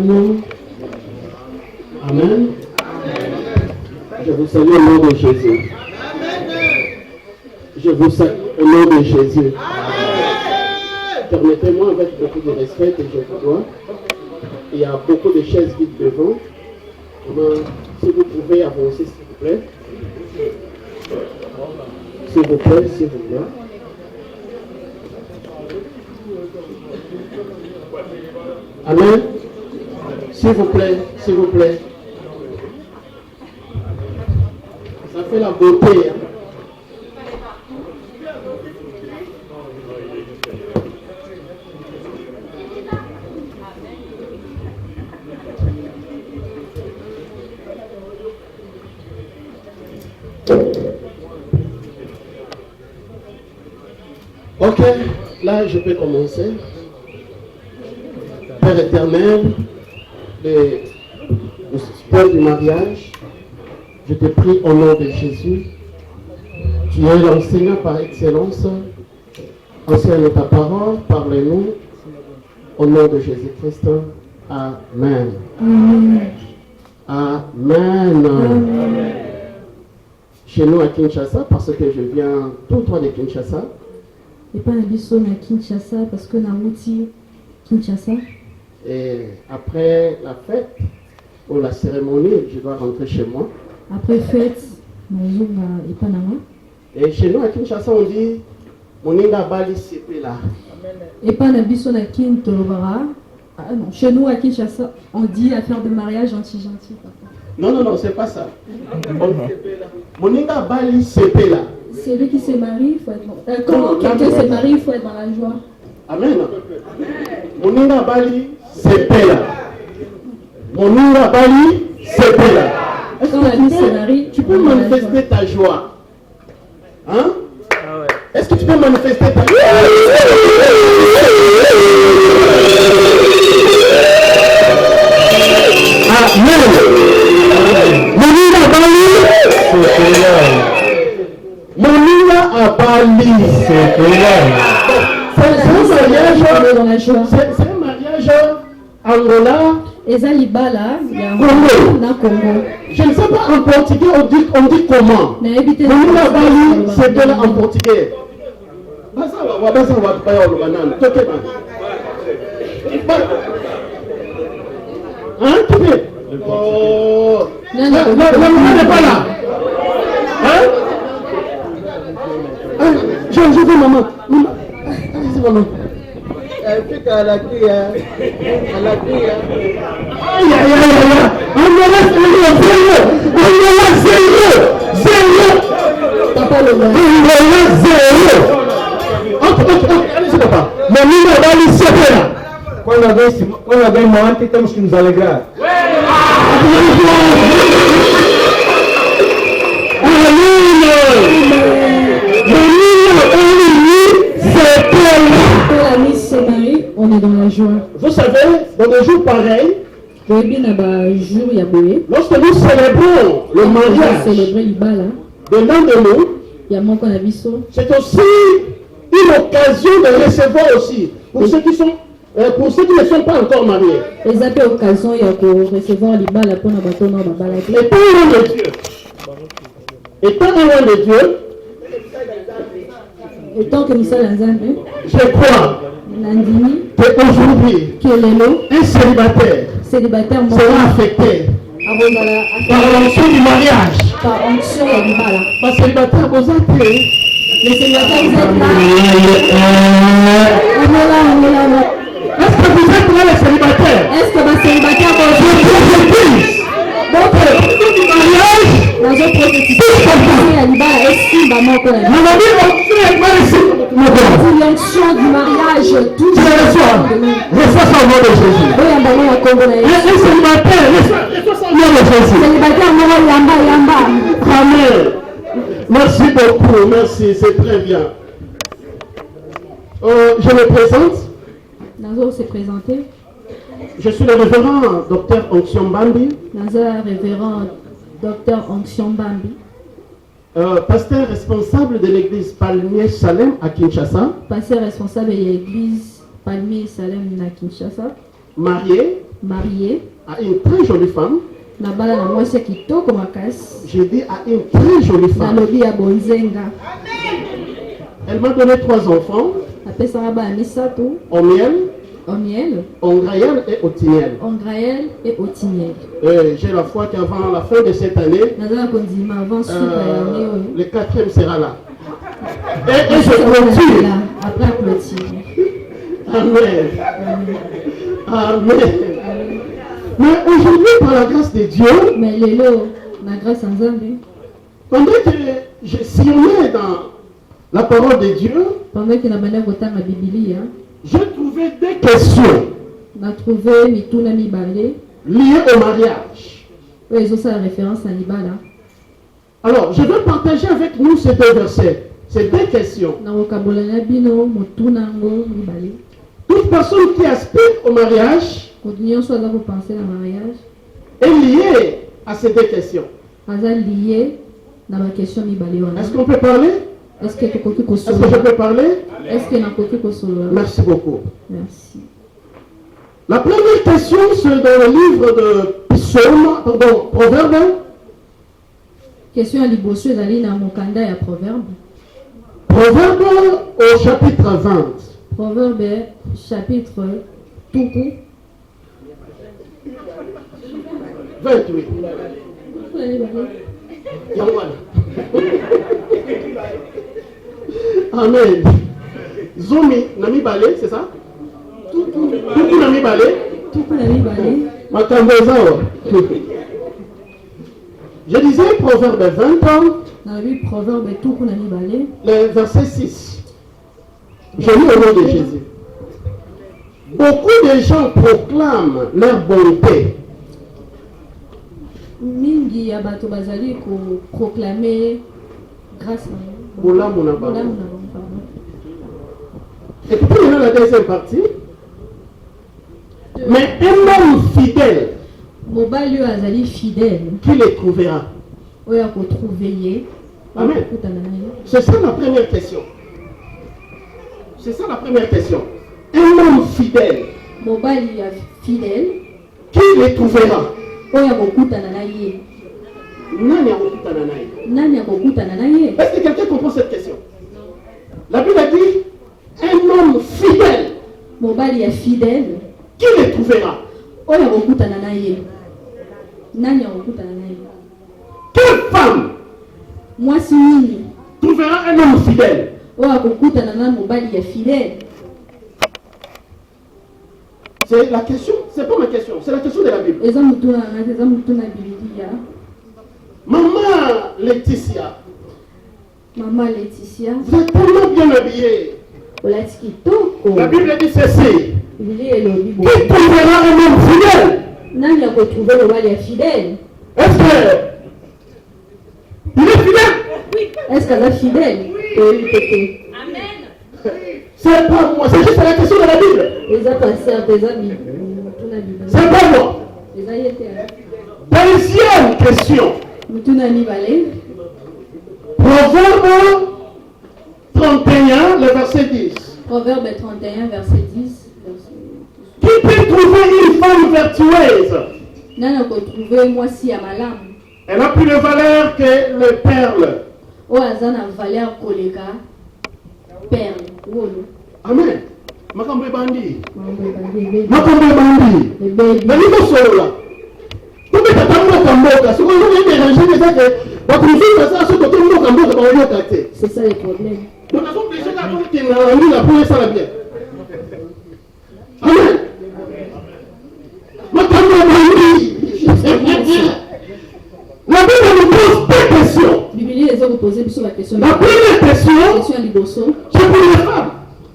Amen. Amen. Je vous salue au nom de Jésus. Je vous salue au nom de Jésus. Permettez-moi avec beaucoup de respect que je vous dois. Il y a beaucoup de chaises vides devant. Si vous pouvez avancer, s'il vous plaît. S'il vous plaît, s'il vous plaît. Amen. S'il vous plaît, s'il vous plaît. Ça fait la beauté. Ok, là je peux commencer. Père éternel, le sport du mariage, je te prie au nom de Jésus. Tu es l'enseignant par excellence. Enseigne ta parole, parle-nous. Au nom de Jésus-Christ. Amen. Amen. Amen. Amen. Chez nous à Kinshasa, parce que je viens tout droit de Kinshasa. Et pas la biso à Kinshasa, parce que na outil Kinshasa. Et après la fête, ou la cérémonie, je dois rentrer chez moi. Après fête, et chez nous à Kinshasa, on dit Moninga Bali Sepela. Et pas la biso na Kintolobara. Ah non, chez nous à Kinshasa, on dit affaire de mariage anti-gentil. Non, non, non, c'est pas ça. Moninga Bali Sepela. C'est lui qui se marie, il faut être quand quelqu'un se marie, il faut être dans la joie. Amen. Moninga Bali Sepela. Moninga Bali Sepela. Est-ce que tu peux manifester ta joie? Hein? Est-ce que tu peux manifester ta joie? Moninga Abali. C'est un mariage Angola. Ezalibala, Congo. Je ne sais pas en portugais, on dit comment. Moninga Abali, c'est de là en portugais. Hein, tu fais? Oh. La maman n'est pas là. Hein? Je veux maman. Allez-y, maman. À la crie. Aïe, aïe, aïe. Angola, zéro. Papa le gars. Angola, zéro. Allez-y, papa. Moninga Abali Sepela. Quando alguém morre, temos que nos alegrar. On est dans la joie. Vous savez, dans des jours pareils, lorsque nous célébrons le mariage de l'un de nous, c'est aussi une occasion de recevoir aussi pour ceux qui ne sont pas encore mariés. Les appels occasion il y a pour recevoir les balles pour Étant loin de Dieu. Étant loin de Dieu. Étant que nous sommes je crois qu'aujourd'hui, un célibataire sera affecté par l'onction du mariage. Par onction du bala. Par célibataire, vous êtes les célibataires, vous êtes là. Est-ce que vous êtes là les célibataires? Est-ce que ma célibataire donc du mariage, l'onction du mariage, tout reçois ça au nom de Jésus. Un célibataire, reçois ça au nom de Jésus. Amen. Merci beaucoup, merci, c'est très bien. Je me présente. Nazo s'est présenté. Je suis le révérend Dr Onction Bambi. Naza révérend Dr Onction Bambi. Pasteur responsable de l'église Palmier Salem à Kinshasa. Pasteur responsable de l'église Palmier Salem à Kinshasa. Marié. marié à une très jolie femme. nabala na mwasi kitoko makasi J'ai dit à une très jolie femme. nalobi ya bonzenga Elle m'a donné 3 enfants, apesaka bana misato Omiel, Omiel, Ongraël et Otiniel. Ongraël et Otiniel. J'ai la foi qu'avant la fin de cette année, Nazala kondima avant suka ya année oyo. le 4e sera là. Et je clôture. Après la clôture. Amen. Amen. Mais aujourd'hui, par la grâce de Dieu, Mais lelo, na grâce à Nzambe, pendant que je sillonnais dans la parole de Dieu, pendant que na bana kotanga Biblia, j'ai trouvé des questions na trouvé mituna mibale liées au mariage. oyo ezosala référence à libala. Alors, je vais partager avec nous ces 2 versets, ces 2 questions. Na kokabola na bino motuna ngo mibale. Toute personne qui aspire au mariage Moto nyonso aza kopense na mariage est liée à ces 2 questions. aza lié na bakestion mibale wana. Est-ce qu'on peut parler? Est-ce que tokoki Est-ce que je kosolola? peux parler? Est-ce que nakoki kosolola? Merci beaucoup. Merci. La première question, c'est dans le livre de Proverbe. Question ya liboso ezali na mokanda ya proverbe. Proverbe au chapitre 20. Proverbe chapitre tuku 28. Amen. Zomi Nami Balé, c'est ça? Tuku Nami Balé. tuku na mibale. Makambo ezao. Je disais Proverbe 20 ans, Na bi proverbe tuku na mibale. le verset 6. Je lis au nom de Jésus. Beaucoup de gens proclament leur bonté. Mingi ya bato bazali ko proclamer grâce na Bolamu na bango. Bolamu na bango, pardon. Et puis il y a la deuxième partie. Mais un homme fidèle, Mobali oyo azali fidèle qui les trouvera? oyo akotrouve ye Amen. akokutana na ye. C'est ça la première question. C'est ça la première question. Un homme fidèle, Mobali ya fidèle qui les trouvera? oyo akokutana na ye. Nani akokutana naye? Nani akokutana na ye? Est-ce que quelqu'un comprend cette question? La Bible a dit un homme fidèle, Mobali ya fidèle qui les trouvera? oyo akokutana na ye. Nani akokutana na ye? Quelle femme Mwasi nini trouvera un homme fidèle? oyo akokutana na mobali ya fidèle? C'est la question, c'est pas ma question, c'est la question de la Bible. Eza mutuna na eza mutuna Biblia. Maman Laetitia, Mama Laetitia, vous êtes tellement bien habillée. olati kitoko. La Bible dit ceci. Biblia elobi bo. Qui trouvera un homme fidèle? Nani akotrouve mobali ya fidèle? Est-ce que il est fidèle? Est-ce qu'aza fidèle? Oyebi te te. C'est pas moi, c'est juste la question de la Bible. Eza passer eza mutuna Biblia. C'est pas moi. Eza ye te. Deuxième question. Mutuna mibale. Proverbe 31, le verset 10. Proverbe 31 verset 10. Qui peut trouver une femme vertueuse? Nani akotrouve mwasi ya malamu Elle a plus de valeur que le perle. oyo aza na valeur koleka perle wolo. Amen. Makambo ebandi. Mambo ebandi ebeli. Makambo ebandi. Ebeli. Mais il faut solola. Tobeta mboka mboka. Ce qu'on veut déranger, c'est que bakuzuka ça ce côté mboka mboka baoyoka te. C'est ça le problème. Donc nous sommes déjà là pour qu'il n'a la pour ça la bien. Amen. Makambo ebandi. La Bible nous pose deux questions. Biblia eza kopoze biso bakestion. La première question, Question ya liboso c'est pour les femmes.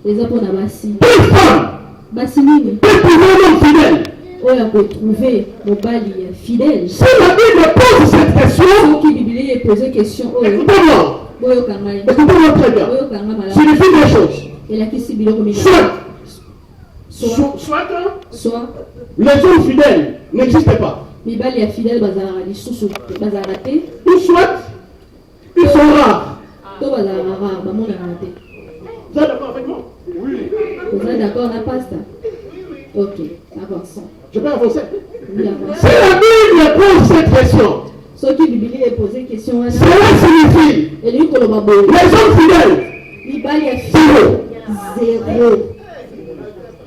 eza mpona basi. Quelle femme Basi nini peut trouver un homme fidèle? oyo akotrouve mobali ya fidèle? Si la Bible pose cette question, Soki Biblia epose question oyo écoutez-moi, boyoka ngai écoutez-moi très bien. boyoka ngai malamu Signifie deux choses. elakisi biloko mibale. Soit Soit les hommes fidèles n'existent pas, mibali ya fidèle bazalaka lisusu te, bazalaka te ou soit ils sont rares. to bazalaka rare bamonaka te. Vous êtes d'accord avec moi? Vous êtes d'accord na pasta? Ok, avançons. Je peux avancer. Oui, avant. Si la Bible pose cette question, Ce qui Bible est posé question, cela signifie et lui, les hommes fidèles, il va y avoir zéro. 0.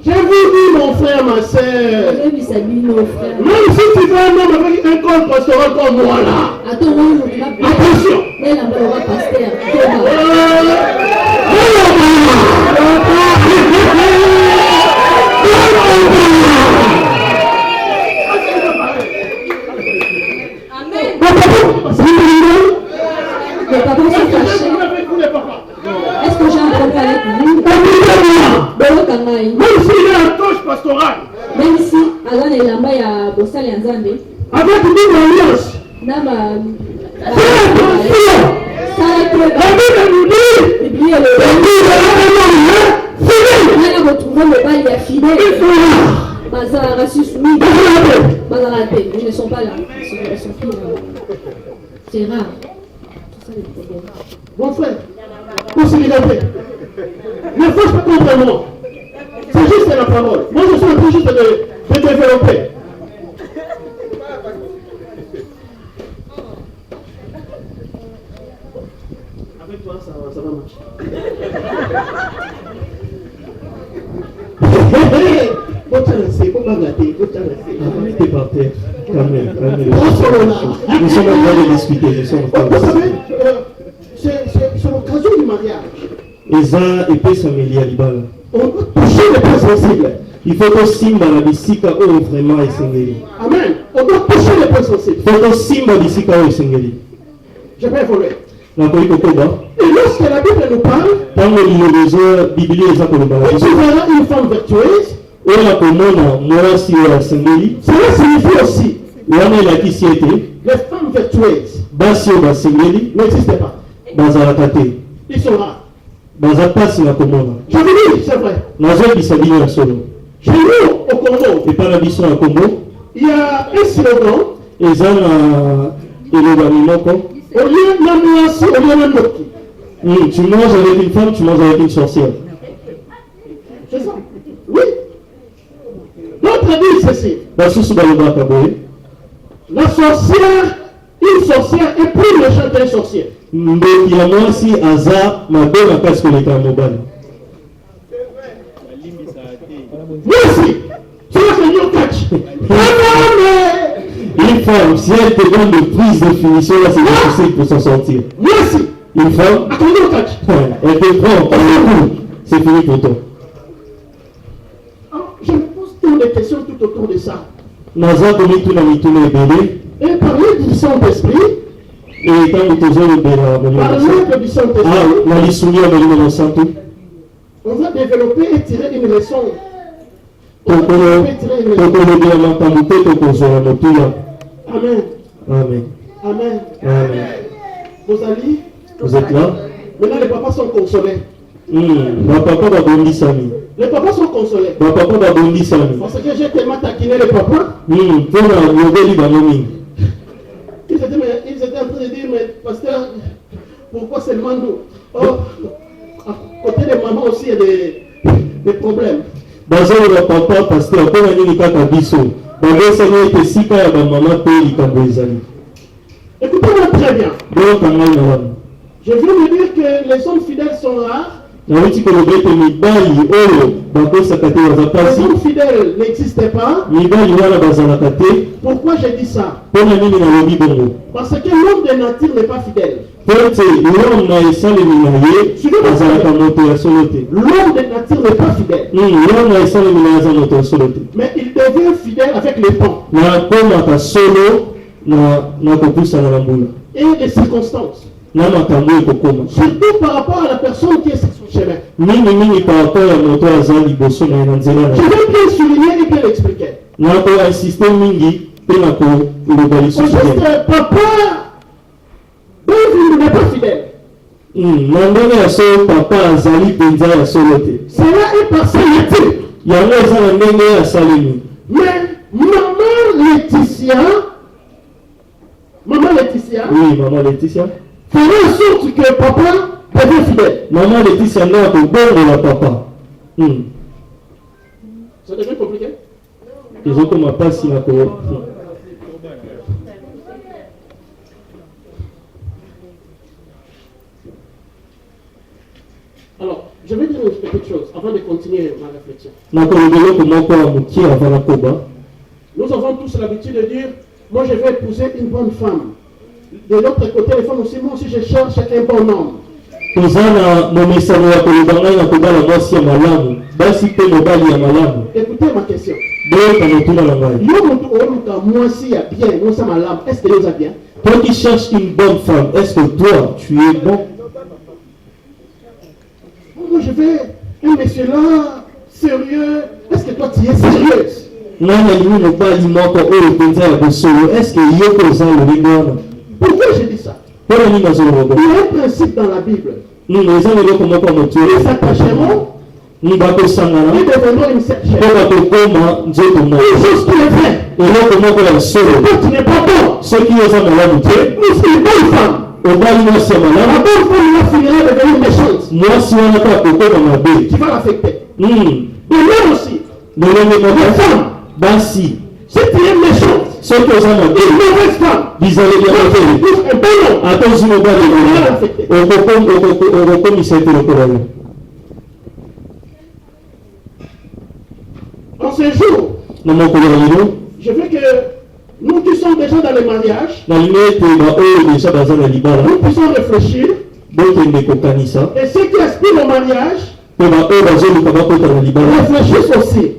Je vous dis, mon frère, ma soeur, Même si nos frères. même si tu veux un homme avec un corps pastoral comme moi là, attention. Mais là, on va pasteur. Les papas sont fâchés. Est-ce que j'ai un problème avec vous? Même s'il est en touche pastorale, Même si Alan et Lamba ya Bossal et Nzambe, avec une alliance, Nama la Bible nous dit, Bible la Bible est fidèle. on a retrouvé le bal ya fidèle. Il faut là. Bazar raciste, oui. Bazar raté. Ils ne sont pas là. Ils sont plus là. C'est rare. C'est ça le problème. Mon frère, possibilité. Ne fâche pas contre moi. C'est juste la parole. Moi, je suis en train juste de développer. Avec toi, ça va marcher. Faut t'arrêter, faut pas gâter, faut t'arrêter. Mettez par terre. Calmez. Nous sommes en train de discuter. Nous sommes en train Vous de savez, discuter. c'est l'occasion du mariage. Eza epesa meli ya libala. On doit toucher les points sensibles. Il faut tosimba na bisika oyo vraiment esengeli. Amen. On doit toucher les points sensibles. Il faut tosimba bisika oyo esengeli. Je vais évoluer. Nakoki kokoba. Et lorsque la Bible nous parle, Ntango lilozo biblia eza koloba na et tu biso. verras une femme vertueuse, Oyo nakomona mwasi oyo asengeli. cela signifie aussi Wana elakisi ete les femmes vertueuses basi oyo basengeli n'existent pas. bazalaka te. Ils sont rares. Baza mpasi na komona. Je vous dis, c'est vrai. Nazobisa bino ya solo. Chez nous, au Congo, Epa na biso na Congo il y a un slogan, eza na elobami moko. au lieu d'un moisi, au lieu d'un moki. Tu manges avec une femme, tu manges avec une sorcière. C'est ça. Oui. D'autres disent ceci. Basusu balobaka boye. La sorcière, une sorcière est plus méchante qu'un sorcier. Mboki ya mwasi aza mabe makasi koleka ya mobali. Moi aussi, tu vas venir au catch. Une femme, si elle te donne de prise de finition, là c'est difficile pour s'en sortir. Moi aussi, Une femme, attendez au catch. elle te prend par le cou, c'est fini pour toi. Je me pose tant de questions tout autour de ça. Naza komituna mituna ebele, Et parler du Saint-Esprit, et ntango tozolobela molimo na parler Santu. du Saint-Esprit, Na lisuni ya molimo na Santu, on va développer et tirer une leçon. On va tokolo développer et tirer une leçon. tokolobela makambo te tokozwela motuya. Amen. Amen. Amen. Amen. Vos amis, Vous êtes là? maintenant les papas sont consolés. Bapapa babondisami. Les papas sont consolés. Bapapa babondisami. Parce que j'ai tellement taquiné les papas. Mpona yobeli bango mingi. Ils étaient en train de dire, mais pasteur, pourquoi seulement nous? Oh, à côté des mamans aussi, il y a des problèmes. Bazoloba papa pasteur mpona nini kaka biso babosani ete sika ya bamama mpe likambo ezali. Écoutez-moi très bien. Boyoka ngai na wana. Je viens de dire que les hommes fidèles sont rares. Nauti koloba ete mibali oyo bakosaka te baza Les pasi. hommes fidèles n'existaient pas. Mibali wana bazalaka te. Pourquoi j'ai dit ça? Mpona nini nalobi bongo? Parce que l'homme de nature n'est pas fidèle. Po ete lome na esalemi na ye azalaka moto ya solo te. L'homme de nature n'est pas fidèle. Lome na esalemi na ye aza moto ya solo te. Mais il devient fidèle avec le temps nakomaka solo na kopusana na mbula et les circonstances. na makambo ekokoma Surtout par rapport à la personne qui est sur son chemin. mingi par rapport ya moto aza liboso na ye na nzela na Je ye. vais bien souligner et bien l'expliquer. nakoinsiste mingi mpe nakoloba Au lisusu juste, bien. papa, David n'est pas fidèle. Na ndenge ya solo papa azali mpenza ya solo te. Cela est par sa nature. Yango eza na ndenge asalemi. Mais maman Laetitia Oui, maman Laetitia. ferait en sorte que papa devient fidèle. Maman Laetitia nde akobongola papa. Ça devient compliqué. ezokoma pasi na ko. Alors, je vais dire une petite chose avant de continuer ma réflexion. Nous avons tous l'habitude de dire, moi je vais épouser une bonne femme. De l'autre côté, les femmes aussi, moi aussi je cherche un bon homme. Écoutez ma question. Est-ce que nous a bien? Toi qui cherches une bonne femme, est-ce que toi tu es bon? Moi je vais un monsieur là, sérieux. Est-ce que toi tu es sérieuse? Est-ce que pourquoi je dis ça? Il y a un principe dans la Bible. Ils s'attacheront, ils deviendront une seule chair. Une chose qui est vraie. Toi tu n'es pas bon. Tu es une bonne femme. La bonne femme va finir de devenir méchante. Tu vas l'affecter. De même aussi. Les femmes. Si tu es méchante, une mauvaise femme, un bon homme, en ce jour, je veux que nous qui sommes déjà dans le mariage, nous puissions réfléchir, et ceux qui aspirent au mariage, réfléchissent aussi.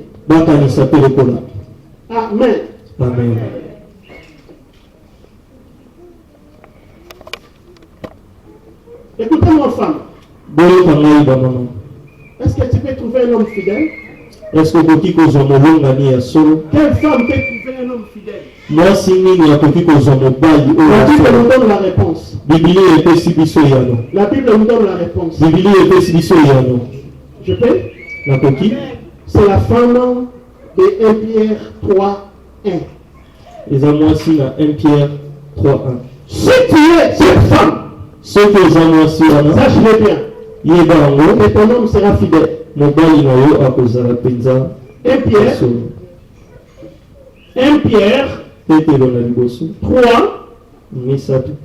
Amen. Amen. Écoutez-moi, femme. Est-ce que tu peux trouver un homme fidèle? Est-ce que tu peux trouver un homme fidèle? Quelle femme peut trouver un homme fidèle? Moi, si nous la Bible nous donne la réponse. La Bible nous donne la réponse. Je peux? C'est la femme de 1 Pierre 3, 1. Les amours aussi dans 1 Pierre 3, 1. Si tu es cette femme, sache-le bien, et ton homme sera fidèle. 1 Pierre 3,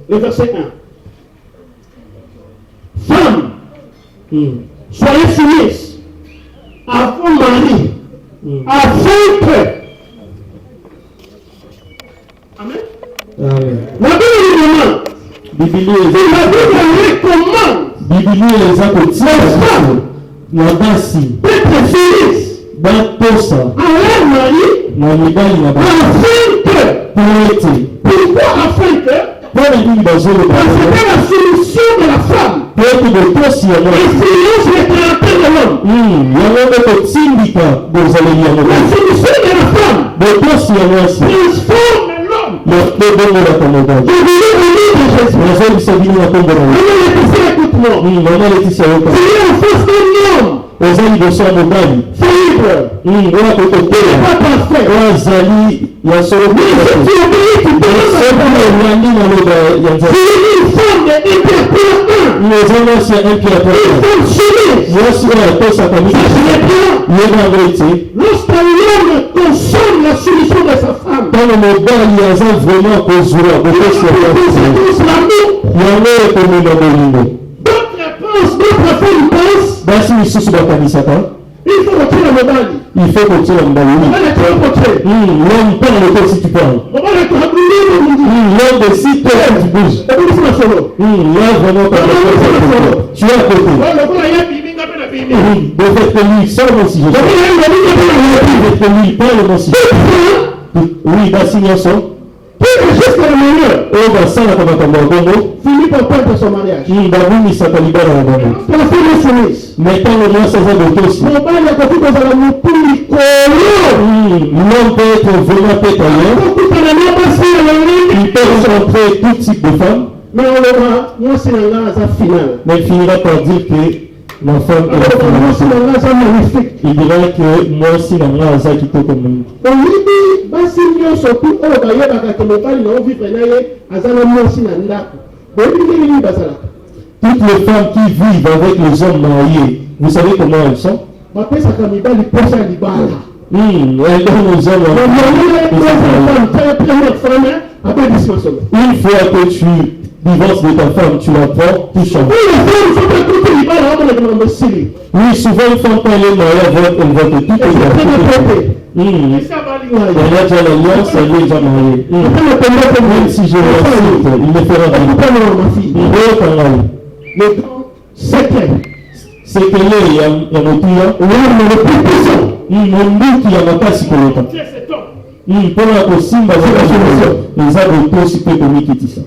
le verset 1. Femme, soyez soumises à vos maris, afin que. Amen. La Bible recommande. Les femmes d'être soumises à leur mari, afin que. Pourquoi afin que? Parce que la solution de la femme influence le caractère de l'homme. La solution de la femme transforme l'homme. Je voulais au nom de Jésus. Écoute-moi. Tu es en face d'un homme. Fibre. Pas parfait. Mais si tu obéis, tu peux c'est une femme de lorsqu'un homme consomme la solution de sa femme, d'autres pensent, il faut retirer le mobile. Il faut retirer le mobile. L'homme parle de si tu parles. L'homme décide que tu bouges. Là, vraiment, tu es à côté. De fait que lui, sort mon sujet. De fait que lui, parle mon sujet. Oui, d'assignation. Jusqu'à le meilleur. Finit par perdre son mariage. La femme est soumise. Maintenant, le moins sans un aussi. L'homme peut être vraiment pétaillé. Il peut rencontrer tout type de femme. Mais on le voit, moi c'est un final. Mais il finira par dire que ma femme est magnifique. Il dira que moi aussi, la maison qui peut comme toutes les femmes qui vivent avec les hommes mariés, vous savez comment elles sont? Elle donne aux hommes. Une fois que tu divorces de ta femme, tu la prends, tout change. Oui, souvent une femme quand elle est mariée, elle va te tout égaler. Elle a déjà l'alliance, elle est déjà mariée. Même si je l'incite, il me fera bien. C'est que là, il y a motia. Munduki ya makasi koleka. Mpona kosimba eza botosi mpe komikitisa.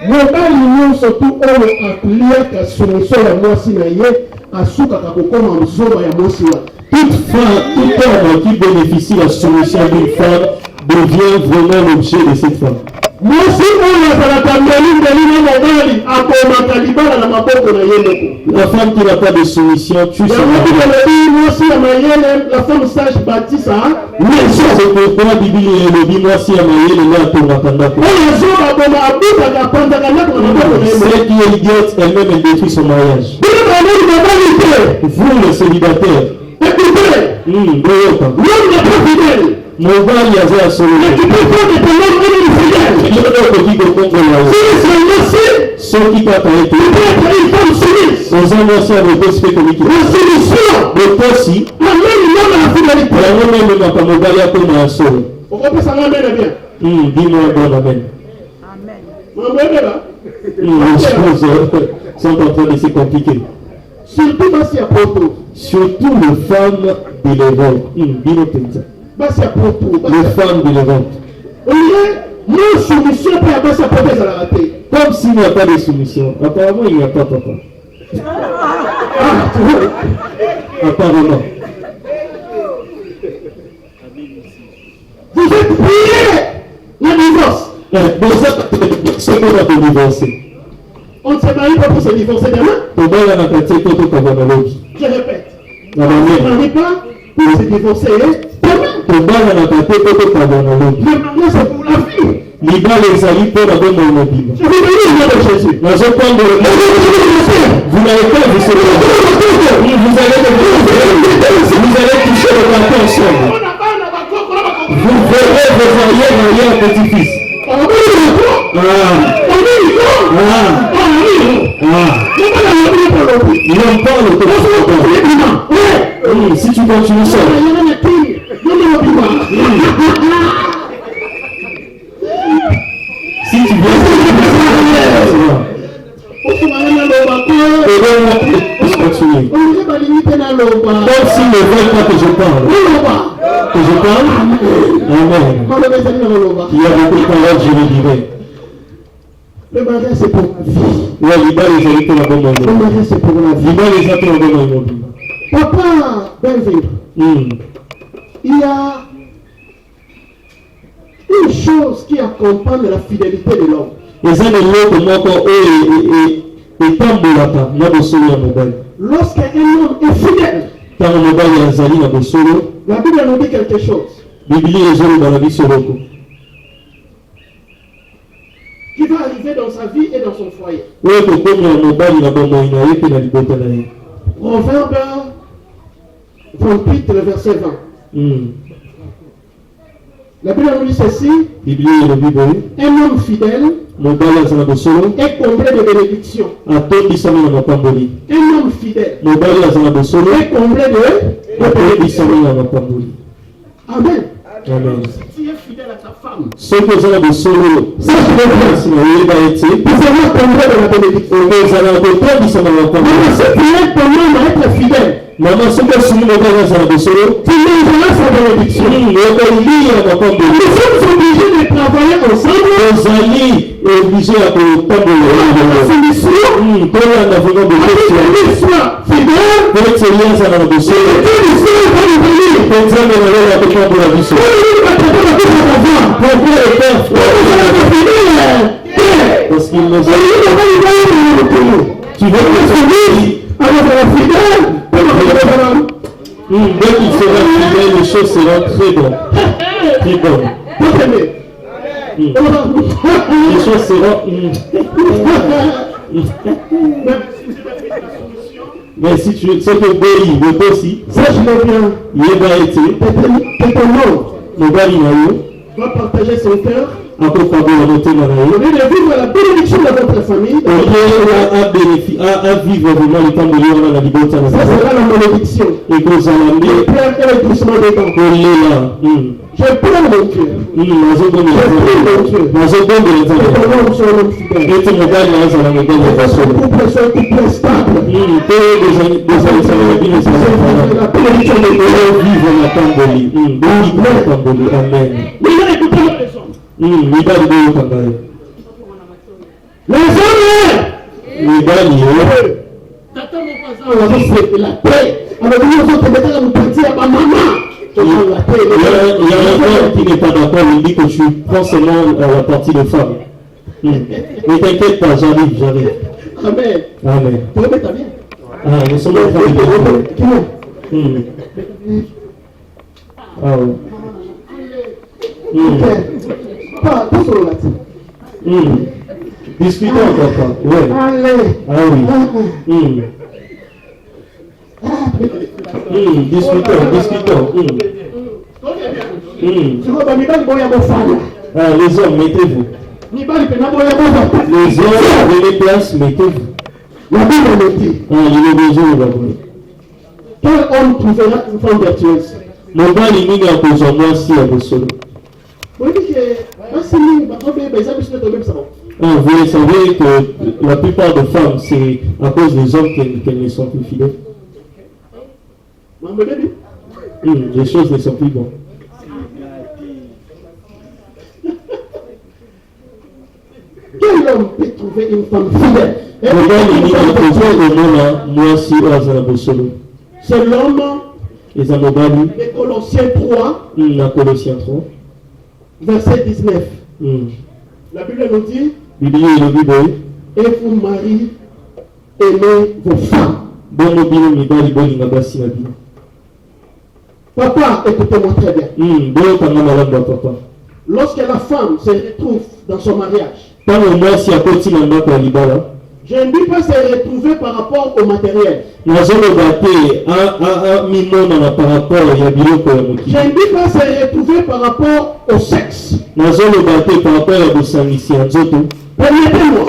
Mobali nyonso tu oyo akliaka soluso ya mwasi na ye asukaka kokoma nzoba ya mwasi wa. Toute femme, tout homme qui bénéficie de la solution d'une femme devient vraiment l'objet de cette femme. Mwasi oyo azalaka mbeli na mobali akomaka libala na maboko na ye ndeko. La femme qui n'a pas de soumission tue son mari. La femme sage bâtit ça. C'est pourquoi la Bible dit mwasi ya mayele na atongaka ndako. Celle qui est idiote elle-même elle détruit son mariage. Vous les célibataires, mobali aza ya solo. Soki kaka ete oza mwasi ya botosi mpe komiki botosi yango mememaka mobali akoma ya solo. Dis-moi bon amen. Les choses sont en train de se compliquer. Surtout les femmes de l'Europe. Les femmes de l'Europe. Comme s'il n'y a pas de soumission. Apparemment, il n'y a pas papa. Apparemment. Vous êtes prié la divorce. C'est qu'on a de divorcer. On ne se marie pas pour se divorcer demain. Je répète. On ne se marie pas pour se divorcer demain. Le mariage c'est pour la vie. Libala ezali mpo na bomoi mobimba. Je vous dis le nom de Jésus. Vous n'avez pas vous allez toucher le carton ensemble. Vous verrez vos arrière petits-fils. Il en parle si tu continues ça. Si tu viens continuer. Comme s'ils ne veulent pas que je parle. Que je parle. Amen. Il y a beaucoup de paroles, je le dirai. Le mariage c'est pour la vie. Le mariage c'est pour la vie. Papa Benville, il y a une chose qui accompagne la fidélité de l'homme. Lorsqu'un homme est fidèle, la Bible nous dit quelque chose qui va arriver dans sa vie et dans son foyer. Proverbe 28, le verset 20. La Bible nous dit ceci. Un homme fidèle est comblé de bénédictions. Un homme fidèle est comblé de bénédictions. Amen. Amen. Si tu es fidèle à ta femme, Ce que vous avez solo, ça je vais faire si vous avez été. vous allez tomber de la bénédiction. Vous allez entendre du sang de la Maman, si tu es ton homme à être fidèle, maman, ce que je suis dans la solo, tu mangeras sa bénédiction. Nous sommes obligés de travailler ensemble. Vous allez obligés à tomber. Solution. Pour la navigation de Dieu soit fidèle. pour être lié à la navigation. Pensez à la navigation de la vie. Pourquoi le père parce qu'il nous a dit tu veux que fidèle. dès qu'il sera fidèle, les choses seront très bonnes. Très bonnes. Les choses seront Mais si tu sais que Béli, le aussi, ça je l'ai bien. il est bien été, T'es un homme. le gars il a eu, Va partager son cœur. encore pas de la noter dans la Au lieu de vivre la bénédiction de votre famille, à vivre vraiment le temps de Dieu dans la liberté. ça sera la malédiction. Et que vous allez Je pleure et doucement dedans. Je pleure mon Dieu. Je prie mon Dieu. Que ton homme soit un homme fidèle. Que son couple soit un couple stable. La bénédiction de Dieu. Amen. Mais il a écouté la leçon. Les hommes, tata mon voisin, c'est la paix. Alors nous autres, mettons nous partir à ma maman. Il y a un homme qui n'est pas d'accord, il dit que tu prends seulement la partie de femme. Mais t'inquiète pas, j'arrive. Amen. Amen. Tu remets ta bien. Ah, nous sommes en train de Ah oui. Pas sur le latin. Discutons encore pas. Ouais. Allez. Ah oui. Discutons. Les hommes, mettez-vous. Les hommes, prenez place, mettez-vous. La Bible me dit, quel homme trouvera une femme vertueuse? Mon gars, il m'a posé moi si à vos solos. Vous savez que la plupart des femmes, c'est à cause des hommes qu'elles ne sont plus fidèles. Les choses ne sont plus bonnes. Quel homme peut trouver une femme fidèle? C'est l'homme de Colossiens 3, verset 19. La Bible nous dit, et vous maris, aimez vos femmes. Papa, écoutez-moi très bien. Lorsque la femme se retrouve dans son mariage, je ne dis pas se retrouver par rapport au matériel. Je ne dis pas se retrouver par rapport au sexe. Permettez-moi.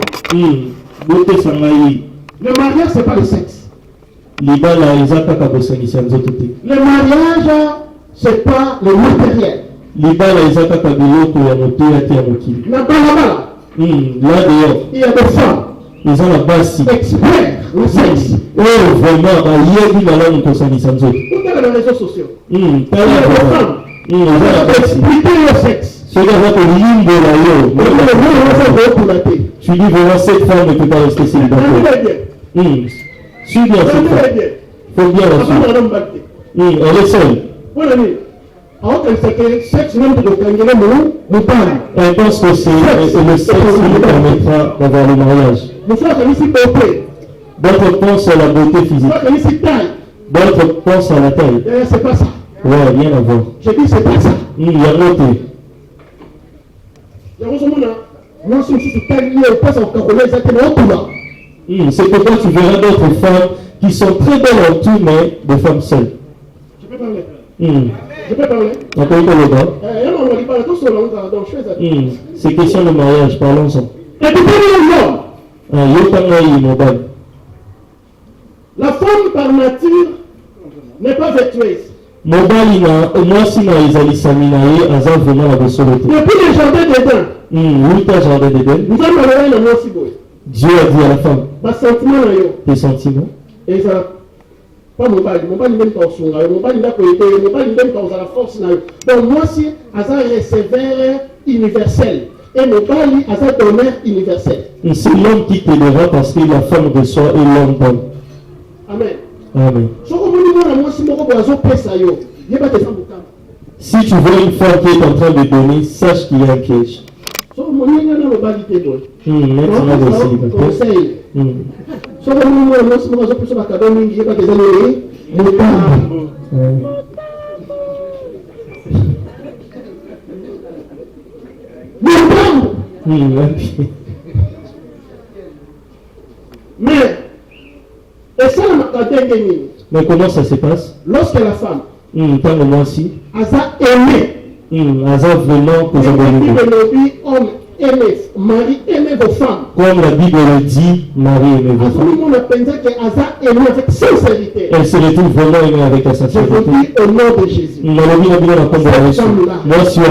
Le mariage, ce n'est pas le sexe. Le mariage, ce n'est pas le matériel. Là dehors, il y a des femmes experts le sexe. Oh, vraiment, il y a les réseaux sociaux. Il y a des femmes expliquer le sexe. Tu dis vraiment cette femme ne peut pas rester célibataire. Suis bien cette femme. Faut bien la suivre. Elle est seule. Elle pense que c'est le sexe qui lui permettra d'avoir le mariage. D'autres pensent à la beauté physique. D'autres pensent à la taille. C'est pas ça. Ouais, rien à voir. Je dis c'est pas ça. Il y a noté. C'est pourquoi tu verras d'autres femmes qui sont très belles en tout, mais des femmes seules. Je peux parler. Je peux parler. Encore le gars. C'est question de mariage, parlons-en. La femme par nature n'est pas vertueuse. Depuis le jardin d'Éden, nous avons parlé de moi. Dieu a dit à la femme, tes sentiments. Et ça, pas mon bal, même pas son mon bal, il a même pas la force. Donc, moi, si, à un receveur universel. Et mon bal, à un donneur universel. C'est l'homme qui t'aidera parce que la femme reçoit et l'homme donne. Amen. Amen. Si tu vois une femme qui est en train de donner, sache qu'il y a un piège. Maintenant, conseil. Mais, et ça, Mais comment ça se passe? Lorsque la femme Tant que moi aussi. a aimé, Aza vraiment que et ça la va Bible le dit, homme aimé, mari aimé vos femmes. Comme la Bible le dit, Marie aimait vos À ce femmes. moment, on a pensé que Asa aimé avec sincérité. Elle se retrouve vraiment aimée avec la Je vous sincérité. dis au nom de Jésus. Moi, si on a.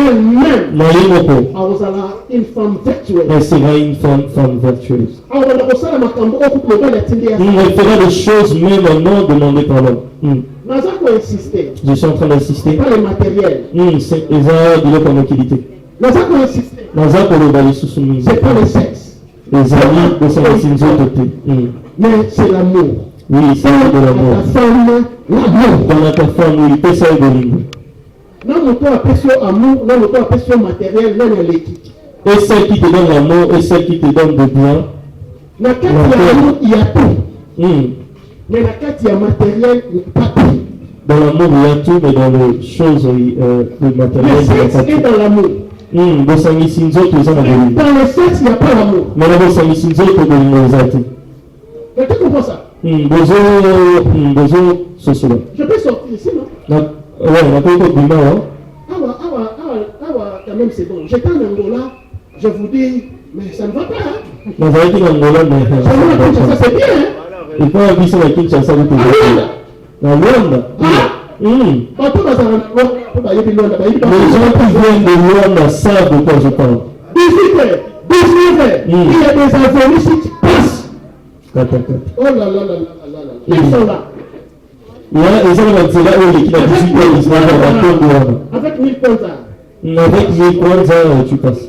Elle-même, Marie Aosala, une femme vertueuse. elle sera une femme vertueuse. Alors, on a reçu la makambo, on coupe le bel et Elle fera des choses même non demandées par l'homme. Nous avons insisté. Je suis en train d'insister. Pas le matériel. C'est eza biloko ya mokilité. Nous avons insisté. Naza koloba lisusu mingi. C'est pas le sexe. Ezali bosangisi nzoto te. Mais c'est l'amour. Oui, c'est de l'amour. La femme, l'amour. Dans ta femme, oui, pesa ye bolingo. Non, mon toit appelle amour, non, mon toit appelle matériel, non, il y a l'équipe. Et celle qui te donne l'amour et celle qui te donne de bien. Dans le cas il y a l'amour, il y a tout. Mais dans le cas il y a matériel, il n'y a pas tout. Dans l'amour, il y a tout, mais dans les choses de matériel, Le il n'y a sexe pas est tout. dans l'amour. Bosangisi nzoto eza na bolingo. Dans le sexe, il n'y a pas l'amour. Mais na bosangisi nzoto bolingo eza te. Quelqu'un comprend ça? Bozo sosola. Je peux sortir ici, non? Ouais, nakoki kobima wa. Quand même, c'est bon. J'étais en Angola, je vous dis, mais ça ne va pas. Hein? Nazalaki na Angola Ça, c'est bien. Hein? epa ya biso na Kinshasa Ah, koteza na Rwanda. Bateau dans un endroit, Les gens qui viennent de Rwanda savent de quoi je parle. 19 il y a des avenues si tu passes. Oh là là là là là là. Ils sont là. Eza na banzela oyo eleki na 18 ans 19 ans batongo wana. Avec 1000 kwanza. Avec les kwanza tu passes.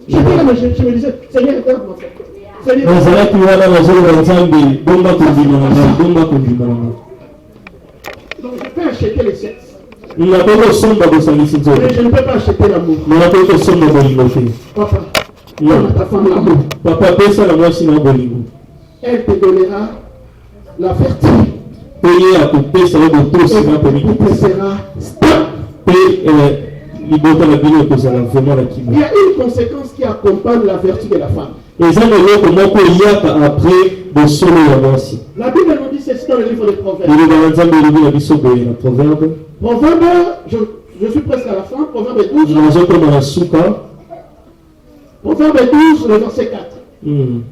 J'étais là, mais je me disais, Seigneur, regarde-moi ça. Seigneur, nazalaki wana nazoloba nzambe bomba kondima na ngai bomba kondima na ngai. donc je peux acheter les sexes. nakoki kosomba bosangisi nzoto Mais je ne peux pas acheter l'amour. nakoki kosomba bolingo te. Papa, donne à ta femme l'amour. papa pesa na mwasi na bolingo Elle te donnera la vertu. mpe ye akopesa yo botosi na Et komiki tu seras stable. mpe libota na bino ekozala vraiment na Il kima. y a une conséquence qui accompagne la vertu de la femme. eza na eloko moko eyaka après bosolo ya mwasi. La Bible nous dit ceci dans le livre de Proverbes. liloba na nzambe elobi na biso boye na proverbe. Proverbe, je suis presque à la fin. Proverbe 12. nazokoma na suka. Proverbe 12, le verset 4. Une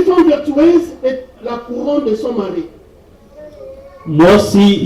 femme vertueuse est la couronne de son mari. Mwasi